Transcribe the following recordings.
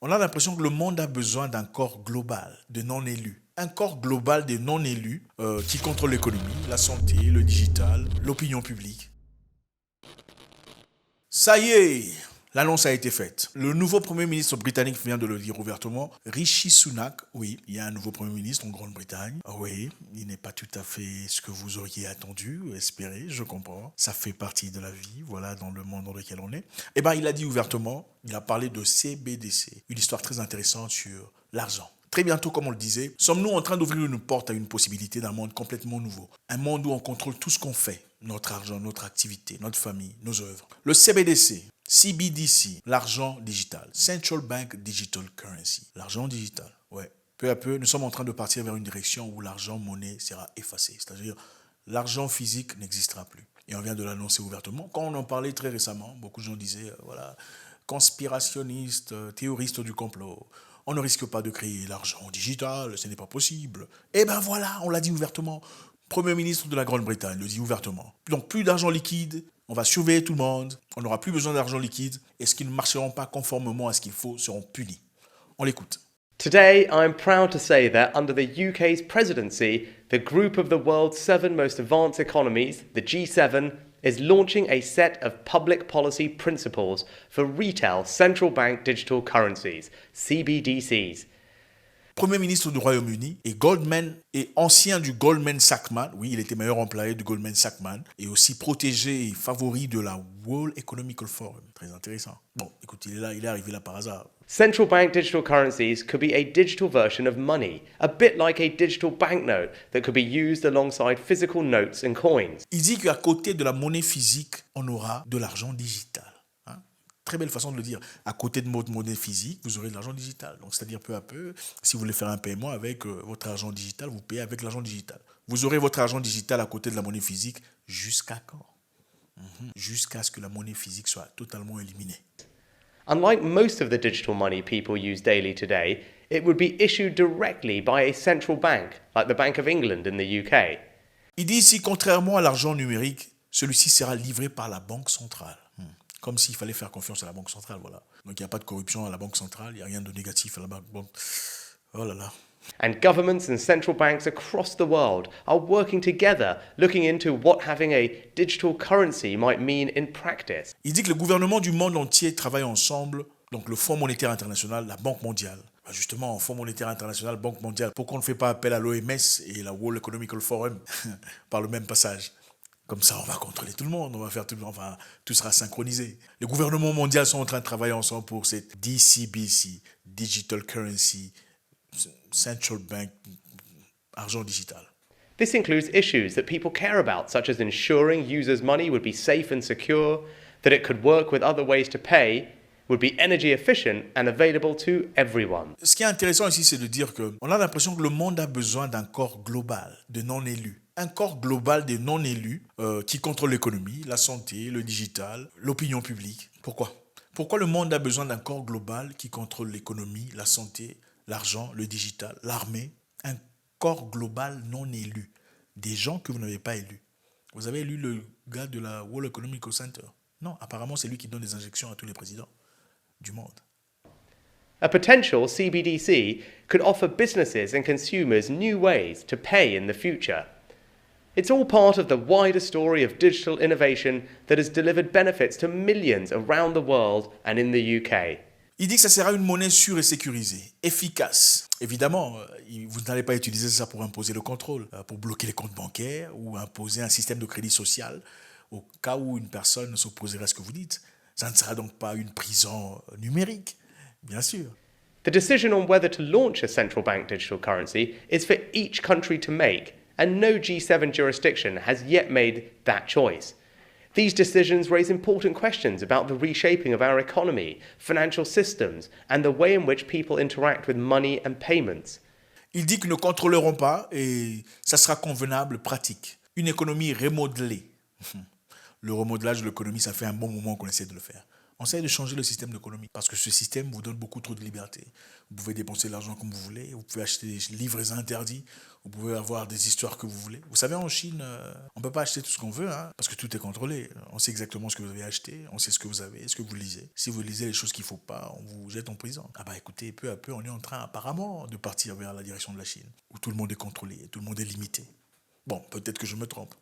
On a l'impression que le monde a besoin d'un corps global de non-élus. Un corps global de non-élus qui contrôle l'économie, la santé, le digital, l'opinion publique. Ça y est, l'annonce a été faite. Le nouveau Premier ministre britannique vient de le dire ouvertement. Rishi Sunak, oui, il y a un nouveau Premier ministre en Grande-Bretagne. Oui, il n'est pas tout à fait ce que vous auriez attendu ou espéré, je comprends. Ça fait partie de la vie, voilà, dans le monde dans lequel on est. Eh bien, il a dit ouvertement, il a parlé de CBDC, une histoire très intéressante sur l'argent. Très bientôt, comme on le disait, sommes-nous en train d'ouvrir une porte à une possibilité d'un monde complètement nouveau. Un monde où on contrôle tout ce qu'on fait. Notre argent, notre activité, notre famille, nos œuvres. Le CBDC, CBDC, l'argent digital. Central Bank Digital Currency. L'argent digital, ouais. Peu à peu, nous sommes en train de partir vers une direction où l'argent monnaie sera effacé. C'est-à-dire, l'argent physique n'existera plus. Et on vient de l'annoncer ouvertement. Quand on en parlait très récemment, beaucoup de gens disaient, voilà, conspirationnistes, théoristes du complot. On ne risque pas de créer l'argent digital, ce n'est pas possible. Eh ben voilà, on l'a dit ouvertement. Premier ministre de la Grande-Bretagne le dit ouvertement. Donc plus d'argent liquide, on va surveiller tout le monde, on n'aura plus besoin d'argent liquide, et ceux qui ne marcheront pas conformément à ce qu'il faut seront punis. On l'écoute. Today, I'm proud to say that under the UK's presidency, the group of the world's 7 most advanced economies, the G7, is launching a set of public policy principles for retail central bank digital currencies, CBDCs. Premier ministre du Royaume-Uni et Goldman et ancien du Goldman Sachs, oui, il était meilleur employé du Goldman Sachs, et aussi protégé et favori de la World Economic Forum. Très intéressant. Bon, écoute, il est arrivé là par hasard. Central bank digital currencies could be a digital version of money, a bit like a digital banknote that could be used alongside physical notes and coins. Il dit qu'à côté de la monnaie physique, on aura de l'argent digital. Très belle façon de le dire. À côté de votre monnaie physique, vous aurez de l'argent digital. Donc, c'est-à-dire peu à peu, si vous voulez faire un paiement avec votre argent digital, vous payez avec l'argent digital. Vous aurez votre argent digital à côté de la monnaie physique jusqu'à quand? Jusqu'à ce que la monnaie physique soit totalement éliminée. Unlike most of the digital money people use daily today, it would be issued directly by a central bank, like the Bank of England in the UK. Il dit ici, contrairement à l'argent numérique, celui-ci sera livré par la banque centrale. Comme s'il fallait faire confiance à la banque centrale, voilà. Donc il n'y a pas de corruption à la banque centrale, il n'y a rien de négatif à la banque. Oh là là. And governments and central banks across the world are working together, looking into what having a digital currency might mean in practice. Il dit que le gouvernement du monde entier travaille ensemble, donc le Fonds monétaire international, la Banque mondiale. Justement, Fonds monétaire international, Banque mondiale, pourquoi on ne fait pas appel à l'OMS et la World Economic Forum par le même passage? Comme ça, on va contrôler tout le monde, on va faire tout le monde, enfin, tout sera synchronisé. Les gouvernements mondiaux sont en train de travailler ensemble pour cette DCBC, Digital Currency, Central Bank, argent digital. This includes issues that people care about, such as ensuring users' money would be safe and secure, that it could work with other ways to pay, would be energy efficient and available to everyone. Ce qui est intéressant ici, c'est de dire qu'on a l'impression que le monde a besoin d'un corps global de non-élus. Un corps global des non-élus qui contrôle l'économie, la santé, le digital, l'opinion publique. Pourquoi? Pourquoi le monde a besoin d'un corps global qui contrôle l'économie, la santé, l'argent, le digital, l'armée? Un corps global non élu. Des gens que vous n'avez pas élus. Vous avez élu le gars de la World Economic Center? Non, apparemment c'est lui qui donne des injections à tous les présidents du monde. A potential CBDC could offer businesses and consumers new ways to pay in the future. It's all part of the wider story of digital innovation that has delivered benefits to millions around the world and in the UK. Il dit que ça sera une monnaie sûre et sécurisée, efficace. Évidemment, vous n'allez pas utiliser ça pour imposer le contrôle, pour bloquer les comptes bancaires ou imposer un système de crédit social au cas où une personne s'opposerait à ce que vous dites. Ça ne sera donc pas une prison numérique, bien sûr. The decision on whether to launch a central bank digital currency is for each country to make, and no G7 jurisdiction has yet made that choice. These decisions raise important questions about the reshaping of our economy, financial systems, and the way in which people interact with money and payments. Il dit qu'ils ne contrôleront pas et ça sera convenable, pratique. Une économie remodelée. Le remodelage de l'économie, ça fait un bon moment qu'on essaie de le faire. On essaie de changer le système d'économie parce que ce système vous donne beaucoup trop de liberté. Vous pouvez dépenser l'argent comme vous voulez, vous pouvez acheter des livres interdits, vous pouvez avoir des histoires que vous voulez. Vous savez, en Chine, on ne peut pas acheter tout ce qu'on veut parce que tout est contrôlé. On sait exactement ce que vous avez acheté, on sait ce que vous avez, ce que vous lisez. Si vous lisez les choses qu'il ne faut pas, on vous jette en prison. Ah bah écoutez, peu à peu, on est en train apparemment de partir vers la direction de la Chine, où tout le monde est contrôlé, tout le monde est limité. Bon, peut-être que je me trompe.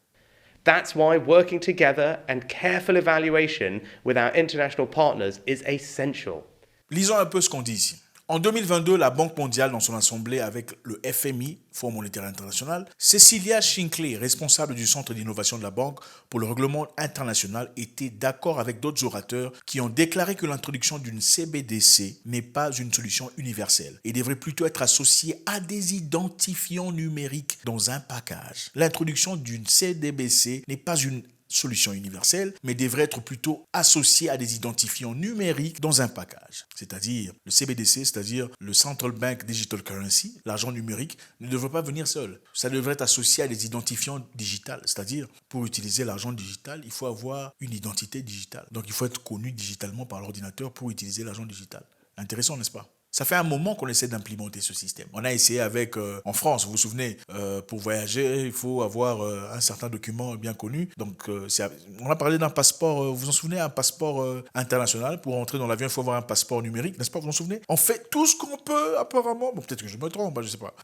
That's why working together and careful evaluation with our international partners is essential. Lisons un peu ce qu'on dit ici. En 2022, la Banque mondiale, dans son assemblée avec le FMI, Fonds monétaire international, Cecilia Shinkley, responsable du Centre d'innovation de la Banque pour le règlement international, était d'accord avec d'autres orateurs qui ont déclaré que l'introduction d'une CBDC n'est pas une solution universelle et devrait plutôt être associée à des identifiants numériques dans un package. L'introduction d'une CBDC n'est pas une solution universelle, mais devrait être plutôt associée à des identifiants numériques dans un package. C'est-à-dire, le CBDC, c'est-à-dire le Central Bank Digital Currency, l'argent numérique, ne devrait pas venir seul. Ça devrait être associé à des identifiants digitales. C'est-à-dire, pour utiliser l'argent digital, il faut avoir une identité digitale. Donc, il faut être connu digitalement par l'ordinateur pour utiliser l'argent digital. Intéressant, n'est-ce pas ? Ça fait un moment qu'on essaie d'implémenter ce système. On a essayé avec, en France, vous vous souvenez, pour voyager, il faut avoir un certain document bien connu. Donc, on a parlé d'un passeport, vous vous en souvenez, un passeport international. Pour entrer dans l'avion, il faut avoir un passeport numérique, n'est-ce pas, vous vous en souvenez ? On fait tout ce qu'on peut, apparemment. Bon, peut-être que je me trompe, je ne sais pas.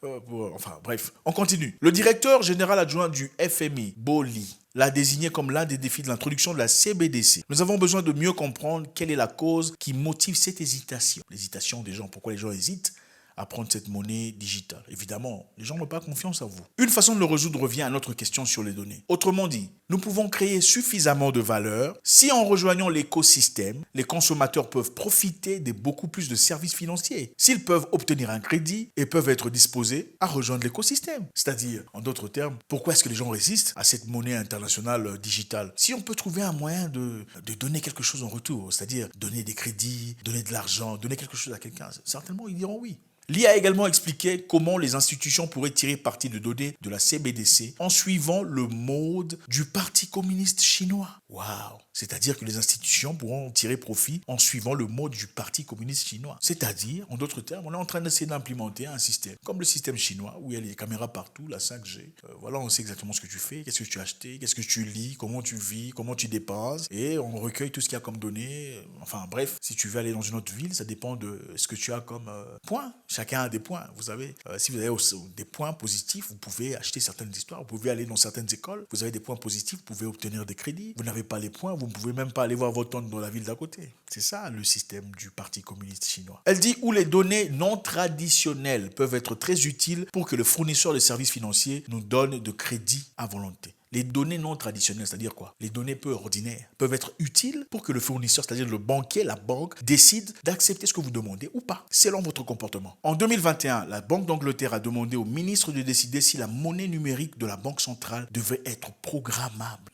Enfin, bref, on continue. Le directeur général adjoint du FMI, Bo Li, l'a désigné comme l'un des défis de l'introduction de la CBDC. Nous avons besoin de mieux comprendre quelle est la cause qui motive cette hésitation. L'hésitation des gens, pourquoi les gens hésitent à prendre cette monnaie digitale. Évidemment, les gens n'ont pas confiance en vous. Une façon de le résoudre revient à notre question sur les données. Autrement dit, nous pouvons créer suffisamment de valeur si en rejoignant l'écosystème, les consommateurs peuvent profiter de beaucoup plus de services financiers. S'ils peuvent obtenir un crédit et peuvent être disposés à rejoindre l'écosystème. C'est-à-dire, en d'autres termes, pourquoi est-ce que les gens résistent à cette monnaie internationale digitale? Si on peut trouver un moyen de donner quelque chose en retour, c'est-à-dire donner des crédits, donner de l'argent, donner quelque chose à quelqu'un, certainement ils diront oui. Li a également expliqué comment les institutions pourraient tirer parti de données de la CBDC en suivant le mode du Parti communiste chinois. Waouh! C'est-à-dire que les institutions pourront tirer profit en suivant le mode du Parti communiste chinois. C'est-à-dire, en d'autres termes, on est en train d'essayer d'implémenter un système comme le système chinois où il y a les caméras partout, la 5G. Voilà, on sait exactement ce que tu fais, qu'est-ce que tu as acheté, qu'est-ce que tu lis, comment tu vis, comment tu dépenses et on recueille tout ce qu'il y a comme données. Enfin bref, si tu veux aller dans une autre ville, ça dépend de ce que tu as comme points. Chacun a des points, vous savez. Si vous avez des points positifs, vous pouvez acheter certaines histoires, vous pouvez aller dans certaines écoles, vous avez des points positifs, vous pouvez obtenir des crédits. Vous n'avez pas les points, vous ne pouvez même pas aller voir votre tante dans la ville d'à côté. C'est ça le système du Parti communiste chinois. Elle dit où les données non traditionnelles peuvent être très utiles pour que le fournisseur de services financiers nous donne de crédits à volonté. Les données non traditionnelles, c'est-à-dire quoi? Les données peu ordinaires peuvent être utiles pour que le fournisseur, c'est-à-dire le banquier, la banque, décide d'accepter ce que vous demandez ou pas, selon votre comportement. En 2021, la Banque d'Angleterre a demandé au ministre de décider si la monnaie numérique de la Banque centrale devait être programmable.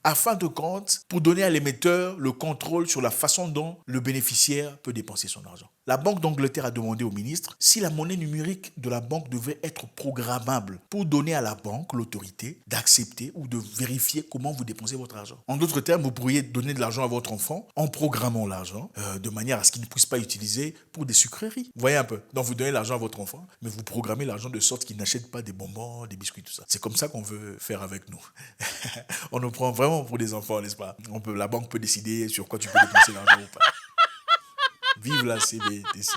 Afin de compte, pour donner à l'émetteur le contrôle sur la façon dont le bénéficiaire peut dépenser son argent. La Banque d'Angleterre a demandé au ministre si la monnaie numérique de la banque devait être programmable pour donner à la banque l'autorité d'accepter ou de vérifier comment vous dépensez votre argent. En d'autres termes, vous pourriez donner de l'argent à votre enfant en programmant l'argent de manière à ce qu'il ne puisse pas utiliser pour des sucreries. Vous voyez un peu? Donc vous donnez l'argent à votre enfant, mais vous programmez l'argent de sorte qu'il n'achète pas des bonbons, des biscuits, tout ça. C'est comme ça qu'on veut faire avec nous. On nous prend vraiment pour des enfants, n'est-ce pas? La banque peut décider sur quoi tu peux dépenser l'argent ou pas. Vive la CBDC.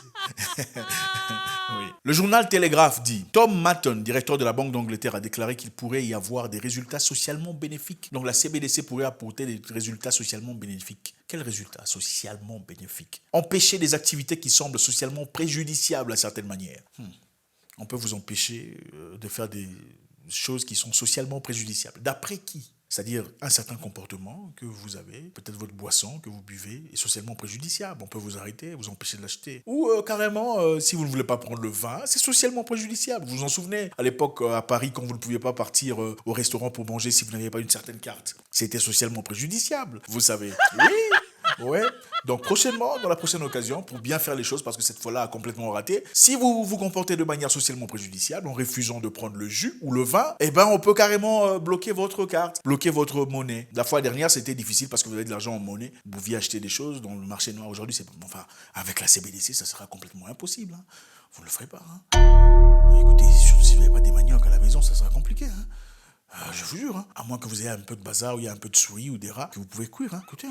Oui. Le journal Telegraph dit Tom Matton, directeur de la Banque d'Angleterre, a déclaré qu'il pourrait y avoir des résultats socialement bénéfiques. Donc la CBDC pourrait apporter des résultats socialement bénéfiques. Quels résultats socialement bénéfiques? Empêcher des activités qui semblent socialement préjudiciables à certaines manières. On peut vous empêcher de faire des choses qui sont socialement préjudiciables. D'après qui? C'est-à-dire un certain comportement que vous avez, peut-être votre boisson que vous buvez est socialement préjudiciable. On peut vous arrêter, vous empêcher de l'acheter. Ou carrément, si vous ne voulez pas prendre le vin, c'est socialement préjudiciable. Vous vous en souvenez, à l'époque à Paris, quand vous ne pouviez pas partir au restaurant pour manger si vous n'aviez pas une certaine carte. C'était socialement préjudiciable, vous savez. Oui. Ouais. Donc prochainement, dans la prochaine occasion, pour bien faire les choses, parce que cette fois-là a complètement raté, si vous vous comportez de manière socialement préjudiciable, en refusant de prendre le jus ou le vin, eh ben on peut carrément bloquer votre carte, bloquer votre monnaie. La fois dernière, c'était difficile parce que vous avez de l'argent en monnaie, vous pouviez acheter des choses dans le marché noir. Aujourd'hui, enfin, avec la CBDC, ça sera complètement impossible. Hein. Vous ne le ferez pas. Hein. Écoutez, surtout si vous n'avez pas des maniocs à la maison, ça sera compliqué. Hein. Je vous jure, hein. À moins que vous ayez un peu de bazar, ou il y a un peu de souris ou des rats que vous pouvez cuire. Hein. Écoutez,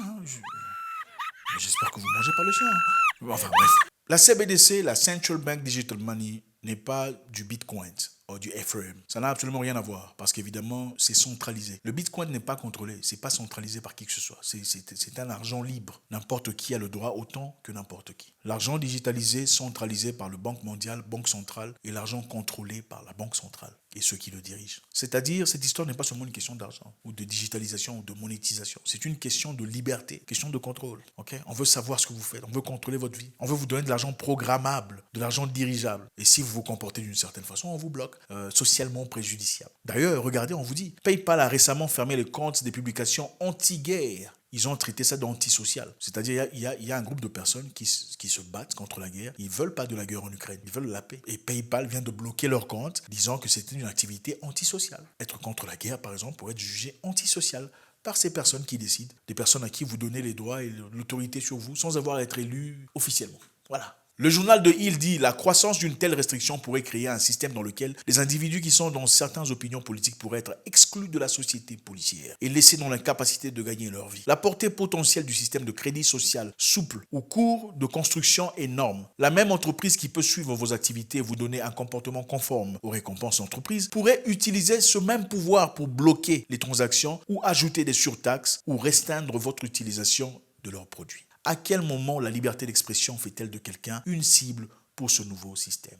j'espère que vous ne mangez pas le chien. Hein. Enfin bref. La CBDC, la Central Bank Digital Money, n'est pas du Bitcoin ou du Ethereum. Ça n'a absolument rien à voir parce qu'évidemment, c'est centralisé. Le Bitcoin n'est pas contrôlé, c'est pas centralisé par qui que ce soit. C'est un argent libre. N'importe qui a le droit autant que n'importe qui. L'argent digitalisé, centralisé par le Banque mondiale, Banque centrale, et l'argent contrôlé par la Banque centrale et ceux qui le dirigent. C'est-à-dire, cette histoire n'est pas seulement une question d'argent ou de digitalisation ou de monétisation. C'est une question de liberté, question de contrôle. Okay? On veut savoir ce que vous faites, on veut contrôler votre vie. On veut vous donner de l'argent programmable, de l'argent dirigeable. Et si vous vous comportez d'une certaine façon, on vous bloque, socialement préjudiciable. D'ailleurs, regardez, on vous dit, PayPal a récemment fermé les comptes des publications anti-guerre. Ils ont traité ça d'antisocial. C'est-à-dire, il y a un groupe de personnes qui se battent contre la guerre. Ils ne veulent pas de la guerre en Ukraine. Ils veulent la paix. Et PayPal vient de bloquer leur compte, disant que c'était une activité antisociale. Être contre la guerre, par exemple, pourrait être jugé antisocial par ces personnes qui décident, des personnes à qui vous donnez les droits et l'autorité sur vous sans avoir à être élu officiellement. Voilà. Le journal de Hill dit « La croissance d'une telle restriction pourrait créer un système dans lequel les individus qui sont dans certaines opinions politiques pourraient être exclus de la société policière et laissés dans l'incapacité de gagner leur vie. La portée potentielle du système de crédit social souple ou court de construction est énorme. La même entreprise qui peut suivre vos activités et vous donner un comportement conforme aux récompenses d'entreprise pourrait utiliser ce même pouvoir pour bloquer les transactions ou ajouter des surtaxes ou restreindre votre utilisation de leurs produits. À quel moment la liberté d'expression fait-elle de quelqu'un une cible pour ce nouveau système?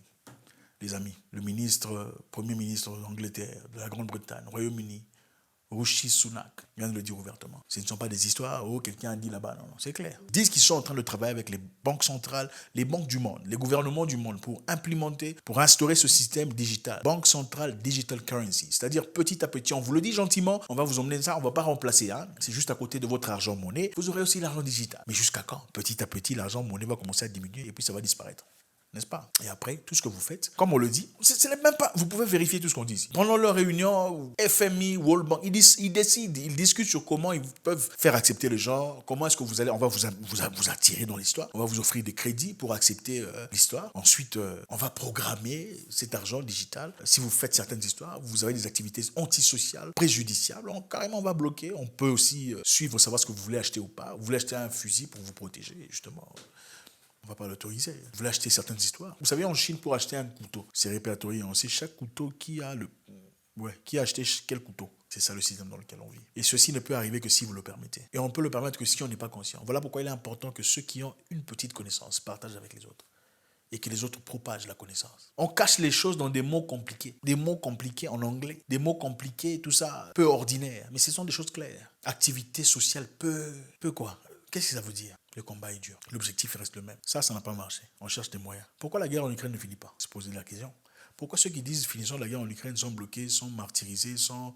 Les amis, le premier ministre d'Angleterre, de la Grande-Bretagne, Royaume-Uni, Rishi Sunak vient de le dire ouvertement. Ce ne sont pas des histoires, quelqu'un a dit là-bas, non, c'est clair. Ils disent qu'ils sont en train de travailler avec les banques centrales, les banques du monde, les gouvernements du monde pour instaurer ce système digital. Banque centrale digital currency. C'est-à-dire petit à petit, on vous le dit gentiment, on va vous emmener ça, on ne va pas remplacer. Hein. C'est juste à côté de votre argent monnaie. Vous aurez aussi l'argent digital. Mais jusqu'à quand? Petit à petit, l'argent monnaie va commencer à diminuer et puis ça va disparaître. N'est-ce pas? Et après, tout ce que vous faites, comme on le dit, ce n'est même pas... Vous pouvez vérifier tout ce qu'on dit ici. Pendant leur réunion, FMI, World Bank, ils décident, ils discutent sur comment ils peuvent faire accepter les gens, comment est-ce que vous allez... On va vous attirer dans l'histoire, on va vous offrir des crédits pour accepter l'histoire. Ensuite, on va programmer cet argent digital. Si vous faites certaines histoires, vous avez des activités antisociales, préjudiciables, carrément on va bloquer. On peut aussi suivre, savoir ce que vous voulez acheter ou pas. Vous voulez acheter un fusil pour vous protéger, justement. On ne va pas l'autoriser. Vous voulez acheter certaines histoires. Vous savez, en Chine, pour acheter un couteau, c'est répertorié. On sait chaque couteau qui a acheté quel couteau. C'est ça le système dans lequel on vit. Et ceci ne peut arriver que si vous le permettez. Et on peut le permettre que si on n'est pas conscient. Voilà pourquoi il est important que ceux qui ont une petite connaissance partagent avec les autres. Et que les autres propagent la connaissance. On cache les choses dans des mots compliqués. Des mots compliqués en anglais. Des mots compliqués, tout ça, peu ordinaire. Mais ce sont des choses claires. Activité sociale peu quoi? Qu'est-ce que ça veut dire? Le combat est dur. L'objectif reste le même. Ça n'a pas marché. On cherche des moyens. Pourquoi la guerre en Ukraine ne finit pas? Se poser la question. Pourquoi ceux qui disent finissons la guerre en Ukraine sont bloqués, sont martyrisés, sont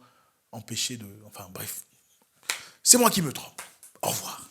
empêchés de... Enfin bref. C'est moi qui me trompe. Au revoir.